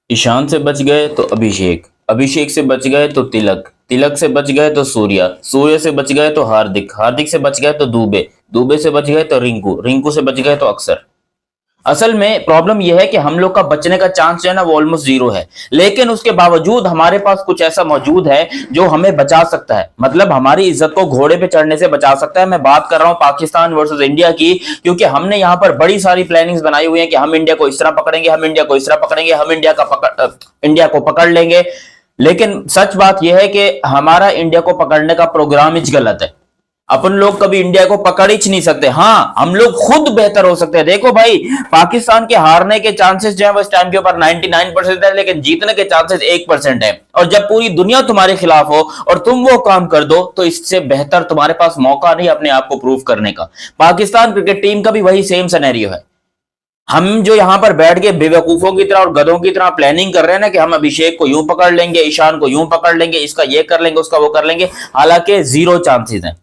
ईशान से बच गए तो अभिषेक, अभिषेक से बच गए तो तिलक, तिलक से बच गए तो सूर्या, सूर्य से बच गए तो हार्दिक, हार्दिक से बच गए तो दुबे, दुबे से बच गए तो रिंकू, रिंकू से बच गए तो अक्षर। असल में प्रॉब्लम यह है कि हम लोग का बचने का चांस जो है ना वो ऑलमोस्ट जीरो है, लेकिन उसके बावजूद हमारे पास कुछ ऐसा मौजूद है जो हमें बचा सकता है, मतलब हमारी इज्जत को घोड़े पे चढ़ने से बचा सकता है। मैं बात कर रहा हूं पाकिस्तान वर्सेस इंडिया की, क्योंकि हमने यहां पर बड़ी सारी प्लानिंग्स बनाई हुई है कि हम इंडिया को इस तरह पकड़ेंगे, हम इंडिया को इस तरह पकड़ेंगे, हम इंडिया को पकड़ लेंगे। लेकिन सच बात यह है कि हमारा इंडिया को पकड़ने का प्रोग्राम ही गलत है। अपन लोग कभी इंडिया को पकड़ ही नहीं सकते। हाँ, हम लोग खुद बेहतर हो सकते हैं। देखो भाई, पाकिस्तान के हारने के चांसेस जो है वो इस टाइम के ऊपर 99% है, लेकिन जीतने के चांसेस 1% है। और जब पूरी दुनिया तुम्हारे खिलाफ हो और तुम वो काम कर दो, तो इससे बेहतर तुम्हारे पास मौका नहीं अपने आप को प्रूव करने का। पाकिस्तान क्रिकेट टीम का भी वही सेम सिनेरियो है। हम जो यहां पर बैठ के बेवकूफों की तरह और गधों की तरह प्लानिंग कर रहे हैं ना कि हम अभिषेक को यूं पकड़ लेंगे, ईशान को यूं पकड़ लेंगे, इसका ये कर लेंगे, उसका वो कर लेंगे, हालांकि जीरो चांसेस है,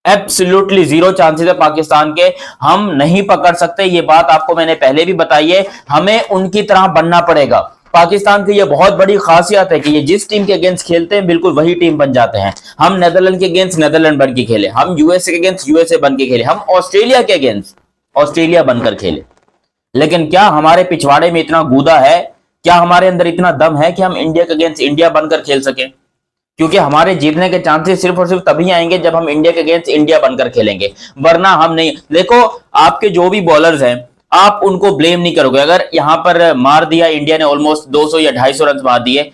एब्सोल्युटली जीरो चांसेस है पाकिस्तान के। हम नहीं पकड़ सकते, ये बात आपको मैंने पहले भी बताई है। हमें उनकी तरह बनना पड़ेगा। पाकिस्तान की ये बहुत बड़ी खासियत है कि ये जिस टीम के अगेंस्ट खेलते हैं बिल्कुल वही टीम बन जाते हैं। हम नेदरलैंड के अगेंस्ट नेदरलैंड बन के खेले, हम यूएसए के अगेंस्ट यूएसए बन के खेले, हम ऑस्ट्रेलिया के अगेंस्ट ऑस्ट्रेलिया बनकर खेले। लेकिन क्या हमारे पिछवाड़े में इतना गूदा है, क्या हमारे अंदर इतना दम है कि हम इंडिया के अगेंस्ट इंडिया बनकर खेल सके? क्योंकि हमारे जीतने के चांसेस सिर्फ और सिर्फ तभी आएंगे जब हम इंडिया के अगेंस्ट इंडिया बनकर खेलेंगे, वरना हम नहीं। देखो, आपके जो भी बॉलर्स हैं आप उनको ब्लेम नहीं करोगे। अगर यहां पर मार दिया इंडिया ने, ऑलमोस्ट 200 या 250 रन मार दिए,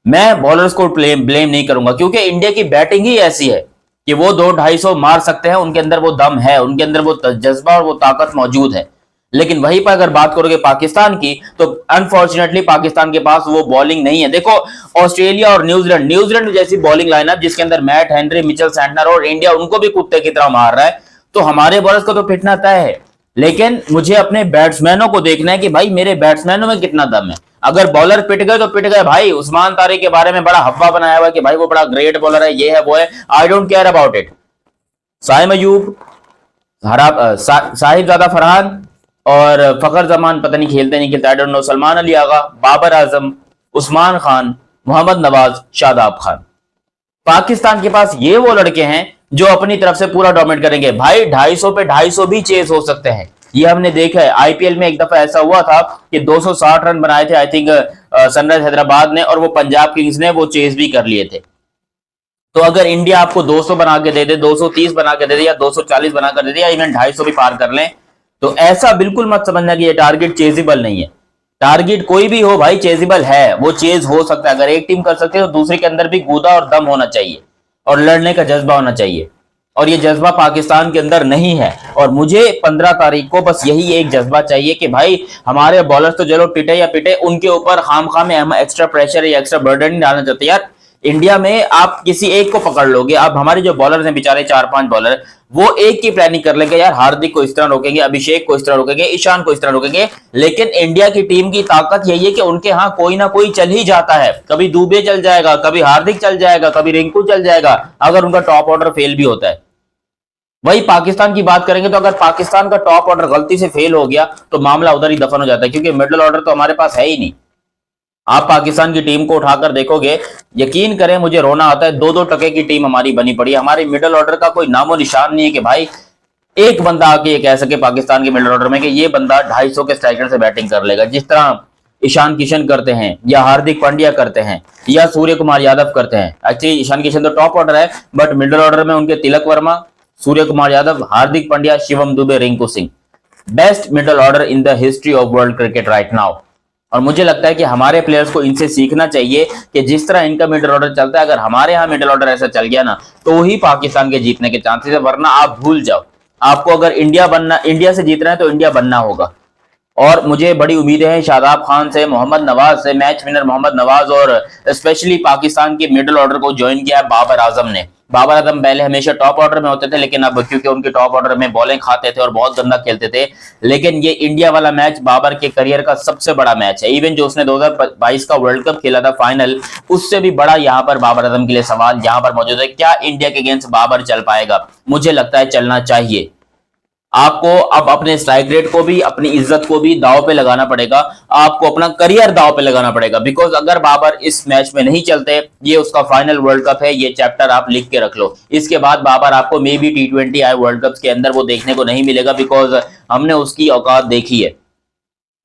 मैं बॉलर्स को ब्लेम नहीं करूंगा, क्योंकि इंडिया की बैटिंग ही ऐसी है कि वो 200-250 मार सकते हैं। उनके अंदर वो दम है, उनके अंदर वो जज्बा और वो ताकत मौजूद है। लेकिन वहीं पर अगर बात करोगे पाकिस्तान की, तो अनफॉर्चुनेटली पाकिस्तान के पास वो बॉलिंग नहीं है। देखो, ऑस्ट्रेलिया और न्यूजीलैंड जैसी बॉलिंग लाइनअप जिसके अंदर मैट हेनरी, मिचेल सैंटनर, और इंडिया उनको भी कुत्ते की तरह मार रहा है, तो हमारे बॉलर्स को तो पिटना तय है। लेकिन मुझे अपने बैट्समैनों को देखना है कि भाई मेरे बैट्समैनों में कितना दम है। अगर बॉलर पिट गए तो पिट गए भाई। उस्मान तारिक के बारे में बड़ा हवा बनाया हुआ कि भाई वो बड़ा ग्रेट बॉलर है, ये है वो है। I don't care about it. Saim Ayub, Sahibzada Farhan और फखर जमान पता नहीं खेलते नहीं खेलते, I don't know, Salman Ali Agha, Babar Azam, Usman Khan, Mohammad Nawaz, Shadab Khan. Pakistan के पास ये वो लड़के हैं जो अपनी तरफ से पूरा डोमिनेट करेंगे। भाई 250 पे 250 भी चेज हो सकते हैं, ये हमने देखा है। आईपीएल में एक दफा ऐसा हुआ था कि 260 रन बनाए थे आई थिंक सनराइज हैदराबाद ने, और वो पंजाब किंग्स ने वो चेज भी कर लिए थे। तो अगर इंडिया आपको 200 बना के दे दे, 230 बना के दे दे, या 240 बना कर दे दे, या इवन 250 भी पार कर लें, तो ऐसा बिल्कुल मत समझना कि ये टारगेट चेजेबल नहीं है। टारगेट कोई भी हो भाई, चेजेबल है, वो चेज हो सकता है। अगर एक टीम कर सकती है तो दूसरे के अंदर भी कूदा और दम होना चाहिए और लड़ने का जज्बा होना चाहिए, और ये जज्बा पाकिस्तान के अंदर नहीं है। और मुझे 15 तारीख को बस यही एक जज्बा चाहिए कि भाई हमारे बॉलर्स तो चलो पिटे या पिटे, उनके ऊपर खामखा में हम एक्स्ट्रा प्रेशर या एक्स्ट्रा बर्डन नहीं डालना चाहते। यार इंडिया में आप किसी एक को पकड़ लोगे, अब हमारे जो बॉलर्स हैं बेचारे 4-5 बॉलर, वो एक की प्लानिंग कर लेंगे, यार हार्दिक को इस तरह रोकेंगे, अभिषेक को इस तरह रोकेंगे, ईशान को इस तरह रोकेंगे। लेकिन इंडिया की टीम की ताकत यही है कि उनके यहाँ कोई ना कोई चल ही जाता है। कभी दुबे चल जाएगा, कभी हार्दिक चल जाएगा, कभी रिंकू चल जाएगा, अगर उनका टॉप ऑर्डर फेल भी होता है। वही पाकिस्तान की बात करेंगे तो अगर पाकिस्तान का टॉप ऑर्डर गलती से फेल हो गया तो मामला उधर ही दफन हो जाता है, क्योंकि मिडिल ऑर्डर तो हमारे पास है ही नहीं। आप पाकिस्तान की टीम को उठाकर देखोगे, यकीन करें मुझे रोना आता है। 2-2 टके की टीम हमारी बनी पड़ी है। हमारी मिडिल ऑर्डर का कोई नामो निशान नहीं है कि भाई एक बंदा आके ये कह सके पाकिस्तान के मिडिल ऑर्डर में कि ये बंदा 250 के स्ट्राइकर से बैटिंग कर लेगा, जिस तरह ईशान किशन करते हैं, या हार्दिक पांड्या करते हैं, या सूर्य कुमार यादव करते हैं। एक्चुअली ईशान किशन तो टॉप ऑर्डर है, बट मिडिल ऑर्डर में उनके Tilak Varma, Suryakumar Yadav, Hardik Pandya, Shivam Dube, Rinku Singh, best middle order in the history of world cricket right now. और मुझे लगता है कि हमारे प्लेयर्स को इनसे सीखना चाहिए कि जिस तरह इनका मिडिल ऑर्डर चलता है, अगर हमारे यहाँ मिडिल ऑर्डर ऐसा चल गया ना, तो ही पाकिस्तान के जीतने के चांसेस है, वरना आप भूल जाओ। आपको अगर इंडिया से जीतना है तो इंडिया बनना होगा। और मुझे बड़ी उम्मीदें हैं शादाब खान से, मोहम्मद नवाज से, मैच विनर मोहम्मद नवाज, और स्पेशली पाकिस्तान के मिडिल ऑर्डर को ज्वाइन किया है बाबर आजम ने। बाबर आजम पहले हमेशा टॉप ऑर्डर में होते थे, लेकिन अब क्योंकि उनके टॉप ऑर्डर में बॉलिंग खाते थे और बहुत गंदा खेलते थे, लेकिन ये इंडिया वाला मैच बाबर के करियर का सबसे बड़ा मैच है। इवन जो उसने 2022 का वर्ल्ड कप खेला था फाइनल, उससे भी बड़ा यहाँ पर बाबर आजम के लिए सवाल यहाँ पर मौजूद है। क्या इंडिया के अगेंस्ट बाबर चल पाएगा? मुझे लगता है चलना चाहिए। आपको अब अपने स्ट्राइक रेट को भी, अपनी इज्जत को भी दांव पे लगाना पड़ेगा, आपको अपना करियर दांव पे लगाना पड़ेगा। बिकॉज अगर बाबर इस मैच में नहीं चलते, ये उसका फाइनल वर्ल्ड कप है, ये चैप्टर आप लिख के रख लो। इसके बाद बाबर आपको मे बी T20 आए वर्ल्ड कप के अंदर वो देखने को नहीं मिलेगा। बिकॉज हमने उसकी औकात देखी है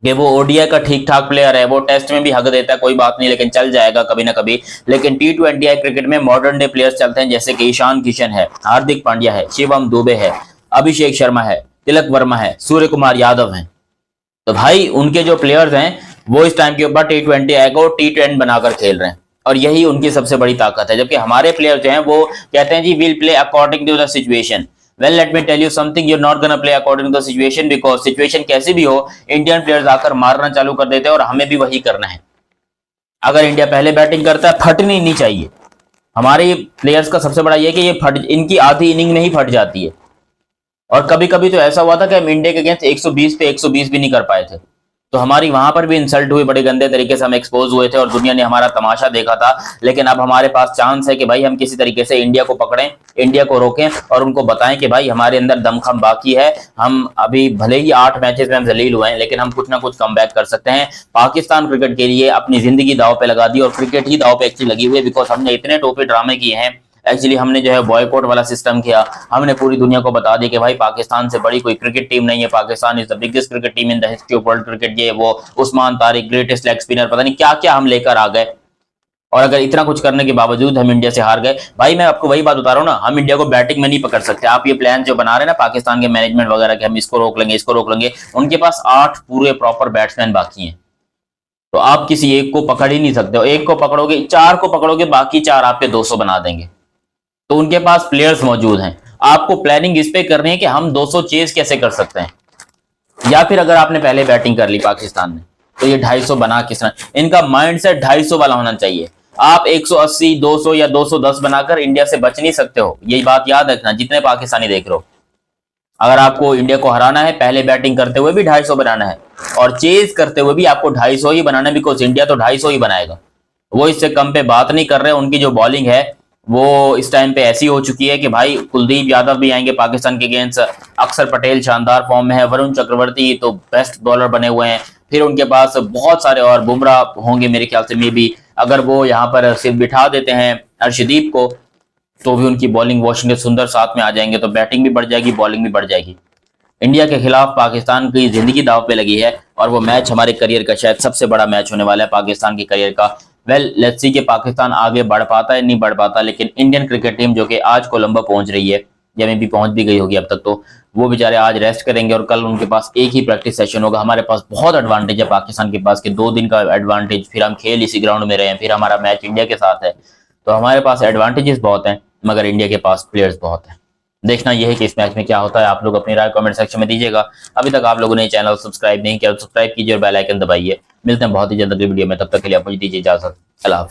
कि वो ओडीआई का ठीक ठाक प्लेयर है, वो टेस्ट में भी हक देता है, कोई बात नहीं, लेकिन चल जाएगा कभी ना कभी। लेकिन T20 आई क्रिकेट में मॉडर्न डे प्लेयर्स चलते हैं, जैसे कि ईशान किशन है, हार्दिक पांड्या है, शिवम दुबे है, अभिषेक शर्मा है, तिलक वर्मा है, सूर्य कुमार यादव है। तो भाई उनके जो प्लेयर्स हैं वो इस टाइम के ऊपर T20 आई को T10 बनाकर खेल रहे हैं, और यही उनकी सबसे बड़ी ताकत है। जबकि हमारे प्लेयर जो हैं वो कहते हैं जी will play according to the situation. Well let me tell you something, you are not gonna play according to the situation, because situation कैसी भी हो इंडियन प्लेयर्स आकर मारना चालू कर देते हैं, और हमें भी वही करना है। अगर इंडिया पहले बैटिंग करता है, फटनी नहीं चाहिए। हमारे प्लेयर्स का सबसे बड़ा ये कि ये फट, इनकी आधी इनिंग में ही फट जाती है। और कभी कभी तो ऐसा हुआ था कि हम इंडिया के अगेंस्ट 120 पे 120 भी नहीं कर पाए थे, तो हमारी वहां पर भी इंसल्ट हुई, बड़े गंदे तरीके से हम एक्सपोज हुए थे और दुनिया ने हमारा तमाशा देखा था। लेकिन अब हमारे पास चांस है कि भाई हम किसी तरीके से इंडिया को पकड़ें, इंडिया को रोकें और उनको बताएं कि भाई हमारे अंदर दमखम बाकी है। हम अभी भले ही 8 मैचेस में हम जलील हुए हैं, लेकिन हम कुछ ना कुछ कम बैक कर सकते हैं। पाकिस्तान क्रिकेट के लिए अपनी जिंदगी दांव पे लगा दी, और क्रिकेट ही दांव पे एक्चुअली लगी हुई है। बिकॉज हमने इतने टोपी ड्रामे किए हैं, एक्चुअली हमने जो है बॉयकॉट वाला सिस्टम किया। हमने पूरी दुनिया को बता दिया कि भाई पाकिस्तान से बड़ी कोई क्रिकेट टीम नहीं है, Pakistan is the biggest cricket team in the history of world cricket. ये वो Usman Tariq, greatest leg spinner, पता नहीं क्या क्या हम लेकर आ गए। और अगर इतना कुछ करने के बावजूद हम इंडिया से हार गए, भाई मैं आपको वही बात बता रहा हूँ ना, हम इंडिया को बैटिंग में नहीं पकड़ सकते। आप ये प्लान जो बना रहे हैं ना पाकिस्तान के मैनेजमेंट वगैरह के, हम इसको रोक लेंगे, इसको रोक लेंगे, उनके पास 8 पूरे प्रॉपर बैट्समैन बाकी हैं। तो आप किसी एक को पकड़ ही नहीं सकते हो। एक को पकड़ोगे, 4 को पकड़ोगे, बाकी 4 आपके 200 बना देंगे। तो उनके पास प्लेयर्स मौजूद हैं। आपको प्लानिंग इस पे करनी है कि हम 200 चेज कैसे कर सकते हैं, या फिर अगर आपने पहले बैटिंग कर ली पाकिस्तान ने, तो ये 250 बना किस तरह, इनका माइंडसेट 250 वाला होना चाहिए। आप 180, 200 या 210 बनाकर इंडिया से बच नहीं सकते हो, यही बात याद रखना जितने पाकिस्तानी देख रहे हो। अगर आपको इंडिया को हराना है, पहले बैटिंग करते हुए भी 250 बनाना है, और चेज करते हुए भी आपको 250 ही बनाना है। बिकॉज इंडिया तो 250 ही बनाएगा, वो इससे कम पे बात नहीं कर रहे। उनकी जो बॉलिंग है वो इस टाइम पे ऐसी हो चुकी है कि भाई कुलदीप यादव भी आएंगे पाकिस्तान के अगेंस्ट, अक्षर पटेल शानदार फॉर्म में है, वरुण चक्रवर्ती तो बेस्ट बॉलर बने हुए हैं, फिर उनके पास बहुत सारे और बुमराह होंगे मेरे ख्याल से। मे बी अगर वो यहाँ पर सिर्फ बिठा देते हैं अर्शदीप को, तो भी उनकी बॉलिंग वाशिंगटन सुंदर साथ में आ जाएंगे, तो बैटिंग भी बढ़ जाएगी, बॉलिंग भी बढ़ जाएगी। इंडिया के खिलाफ पाकिस्तान की जिंदगी दांव पे लगी है, और वो मैच हमारे करियर का शायद सबसे बड़ा मैच होने वाला है पाकिस्तान के करियर का। वेल लेट्स सी कि पाकिस्तान आगे बढ़ पाता है नहीं बढ़ पाता, लेकिन इंडियन क्रिकेट टीम जो कि आज कोलंबो पहुंच रही है, या में भी पहुंच भी गई होगी अब तक, तो वो बेचारे आज रेस्ट करेंगे और कल उनके पास एक ही प्रैक्टिस सेशन होगा। हमारे पास बहुत एडवांटेज है पाकिस्तान के पास कि 2 दिन का एडवांटेज, फिर हम खेल इसी ग्राउंड में रहे हैं, फिर हमारा मैच इंडिया के साथ है, तो हमारे पास एडवांटेजेस बहुत हैं, मगर इंडिया के पास प्लेयर्स बहुत हैं। देखना यह है कि इस मैच में क्या होता है। आप लोग अपनी राय कमेंट सेक्शन में दीजिएगा। अभी तक आप लोगों ने चैनल सब्सक्राइब नहीं किया तो सब्सक्राइब कीजिए और बेल आइकन दबाइए। मिलते हैं बहुत ही जल्द अगली वीडियो में, तब तक के लिए आप मुझे दीजिए इजाजत। अल्लाह हाफिज़।